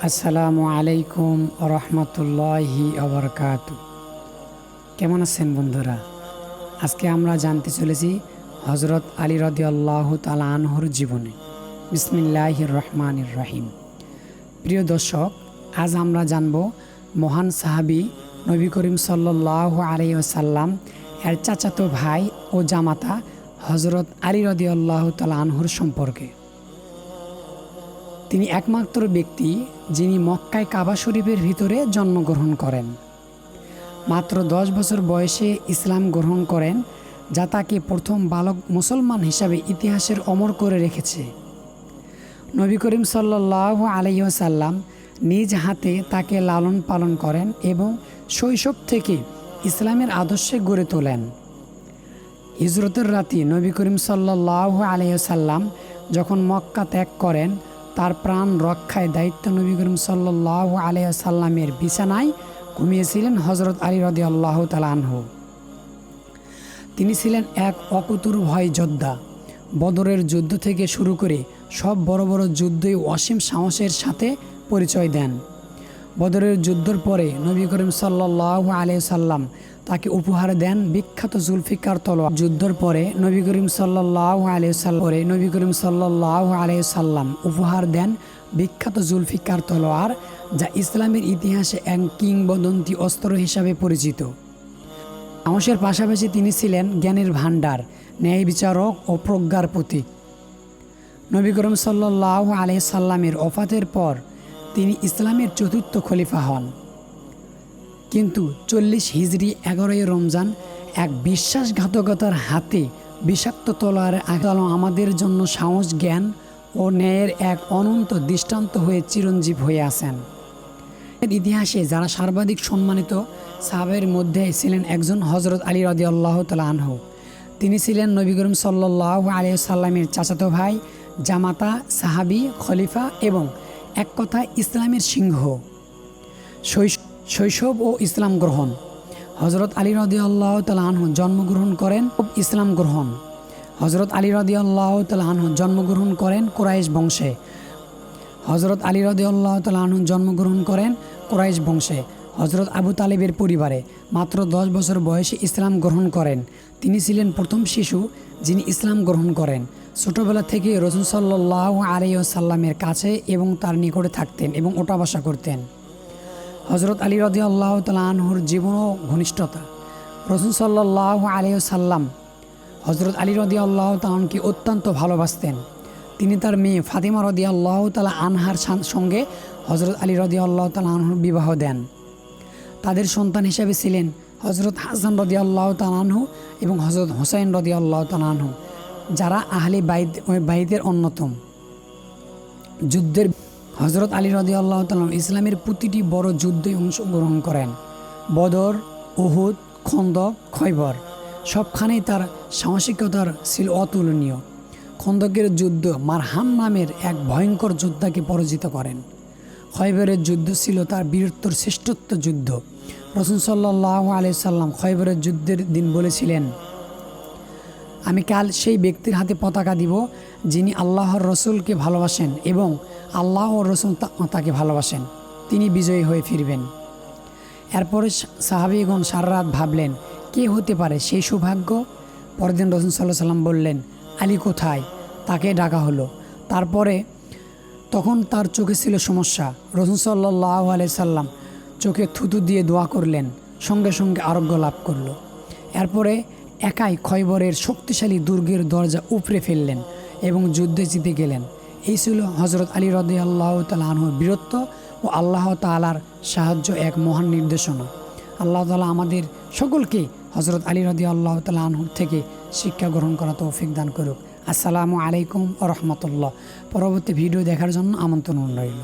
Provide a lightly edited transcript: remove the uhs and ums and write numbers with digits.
আসসালামু আলাইকুম রহমতুল্লাহি আবরকাত। কেমন আছেন বন্ধুরা? আজকে আমরা জানতে চলেছি হজরত আলী রাদিয়াল্লাহু তাআলা আনহুর জীবনে। বিসমিল্লাহির রহমানির রহিম। প্রিয় দর্শক, আজ আমরা জানব মহান সাহাবী নবী করিম সাল্লাল্লাহু আলাইহি ওয়াসাল্লাম এর চাচাতো ভাই ও জামাতা হজরত আলী রাদিয়াল্লাহু তাআলা আনহুর সম্পর্কে। তিনি একমাত্র ব্যক্তি যিনি মক্কায় কাবা শরীফের ভিতরে জন্মগ্রহণ করেন। মাত্র 10 বছর বয়সে ইসলাম গ্রহণ করেন, যা তাকে প্রথম বালক মুসলমান হিসাবে ইতিহাসের অমর করে রেখেছে। নবী করিম সাল্লাল্লাহু আলাইহি ওয়াসাল্লাম নিজ হাতে তাকে লালন পালন করেন এবং শৈশব থেকে ইসলামের আদর্শে গড়ে তোলেন। হিজরতের রাতে নবী করিম সাল্লাল্লাহু আলাইহি ওয়াসাল্লাম যখন মক্কা ত্যাগ করেন, তার প্রাণ রক্ষায় দায়িত্ব নবী করিম সাল্লাল্লাহু আলাইহি ওয়াসাল্লামের বিছানায় ঘুমিয়েছিলেন হজরত আলী রাদিয়াল্লাহু তাআলা আনহু। তিনি ছিলেন এক অকুতোভয় যোদ্ধা। বদরের যুদ্ধ থেকে শুরু করে সব বড় বড় যুদ্ধই অসীম সাহসের সাথে পরিচয় দেন। বদরের যুদ্ধের পরে নবী করিম সাল্লাল্লাহু আলাইহি ওয়াসাল্লাম তাকে উপহার দেন বিখ্যাত জুলফিকার তলোয়ার। যুদ্ধের পরে নবী করিম সাল্লাল্লাহু আলাইহি ওয়াসাল্লাম উপহার দেন বিখ্যাত জুলফিকার তলোয়ার, যা ইসলামের ইতিহাসে এক কিংবদন্তি অস্ত্র হিসাবে পরিচিত। সাহসের পাশাপাশি তিনি ছিলেন জ্ঞানের ভাণ্ডার, ন্যায় বিচারক ও প্রজ্ঞার প্রতীক। নবী করিম সাল্লাল্লাহু আলাইহি সাল্লামের ওফাতের পর তিনি ইসলামের চতুর্থ খলিফা হন। কিন্তু 40 হিজরি 11 রমজান এক বিশ্বাসঘাতকতার হাতে বিষাক্ত তলোয়ারের আঘাত আমাদের জন্য সাহস, জ্ঞান ও ন্যায়ের এক অনন্ত দৃষ্টান্ত হয়ে চিরঞ্জীব হয়ে আছেন। ইতিহাসে যারা সর্বাধিক সম্মানিত সাহাবের মধ্যে ছিলেন একজন হজরত আলী রাদিয়াল্লাহু তাআলা আনহু। তিনি ছিলেন নবী করিম সাল্লাল্লাহু আলাইহি ওয়াসাল্লামের চাচাতো ভাই, জামাতা, সাহাবী, খলিফা এবং এক কথা ইসলামের সিংহ। শৈশব ও ইসলাম গ্রহণ। হজরত আলী রাদিয়াল্লাহু তাআলা আনহু জন্মগ্রহণ করেন ইসলাম গ্রহণ। হজরত আলী রাদিয়াল্লাহু তাআলা আনহু জন্মগ্রহণ করেন কুরাইশ বংশে। হজরত আলী রাদিয়াল্লাহু তাআলা আনহু জন্মগ্রহণ করেন কুরাইশ বংশে হজরত আবু তালেবের পরিবারে। মাত্র 10 বছর বয়সে ইসলাম গ্রহণ করেন। তিনি ছিলেন প্রথম শিশু যিনি ইসলাম গ্রহণ করেন। ছোটবেলা থেকে রাসূল সাল্লাল্লাহু আলাইহি ওয়াসাল্লামের কাছে এবং তার নিকটে থাকতেন এবং ওঠা বসা করতেন। হজরত আলী রাদিয়াল্লাহু তাআলা আনহুর জীবন ও ঘনিষ্ঠতা। রাসূল সাল্লাল্লাহু আলাইহি ওয়াসাল্লাম হজরত আলী রাদিয়াল্লাহু তাআলা আনহুকে অত্যন্ত ভালোবাসতেন। তিনি তার মেয়ে ফাতিমা রাদিয়াল্লাহু তাআলা আনহার সঙ্গে হজরত আলী রাদিয়াল্লাহু তাআলা আনহুর বিবাহ দেন। তাদের সন্তান হিসেবে ছিলেন হজরত হাসান রাদিয়াল্লাহু তাআলা আনহু এবং হজরত হুসাইন রাদিয়াল্লাহু তাআলা আনহু, যারা আহলে বাইতের অন্যতম। যুদ্ধের হজরত আলী রাদিয়াল্লাহু তাআলা ইসলামের প্রতিটি বড় যুদ্ধে অংশগ্রহণ করেন। বদর, উহুদ, খন্দক, খয়বর, সবখানেই তার সাহসিকতার ছিল অতুলনীয়। খন্দকের যুদ্ধ মারহাম নামের এক ভয়ঙ্কর যোদ্ধাকে পরাজিত করেন। খয়বরের যুদ্ধ ছিল তার বীরত্বর শ্রেষ্ঠত্ব যুদ্ধ। রাসূল সাল্লাল্লাহু আলাইহি ওয়াসাল্লাম খয়বরের যুদ্ধের দিন বলেছিলেন, আমি কাল সেই ব্যক্তির হাতে পতাকা দিব যিনি আল্লাহর রসুলকে ভালোবাসেন এবং আল্লাহ ও রসুল তাকে ভালোবাসেন, তিনি বিজয়ী হয়ে ফিরবেন। এরপরে সাহাবীগণ সারা রাত ভাবলেন কে হতে পারে সেই সৌভাগ্য। পরদিন রাসূল সাল্লাল্লাহু আলাইহি ওয়াসাল্লাম বললেন, আলী কোথায়? তাকে ডাকা হলো। তখন তার চোখে ছিল সমস্যা। রাসূল সাল্লাল্লাহু আলাইহি ওয়াসাল্লাম চোখে থুতু দিয়ে দোয়া করলেন, সঙ্গে সঙ্গে আরোগ্য লাভ করল। এরপরে একাই খয়বরের শক্তিশালী দুর্গের দরজা উপড়ে ফেললেন এবং যুদ্ধে জিতে গেলেন। এই ছিল হজরত আলী রাদিয়াল্লাহু তাআলা আনহুর বীরত্ব ও আল্লাহ তাআলার সাহায্য, এক মহান নির্দেশনা। আল্লাহ তাআলা আমাদের সকলকে হজরত আলী রাদিয়াল্লাহু তাআলা আনহুর থেকে শিক্ষা গ্রহণ করা তৌফিক দান করুক। আসসালামু আলাইকুম ওয়া রাহমাতুল্লাহ। পরবর্তী ভিডিও দেখার জন্য আমন্ত্রণ রইল।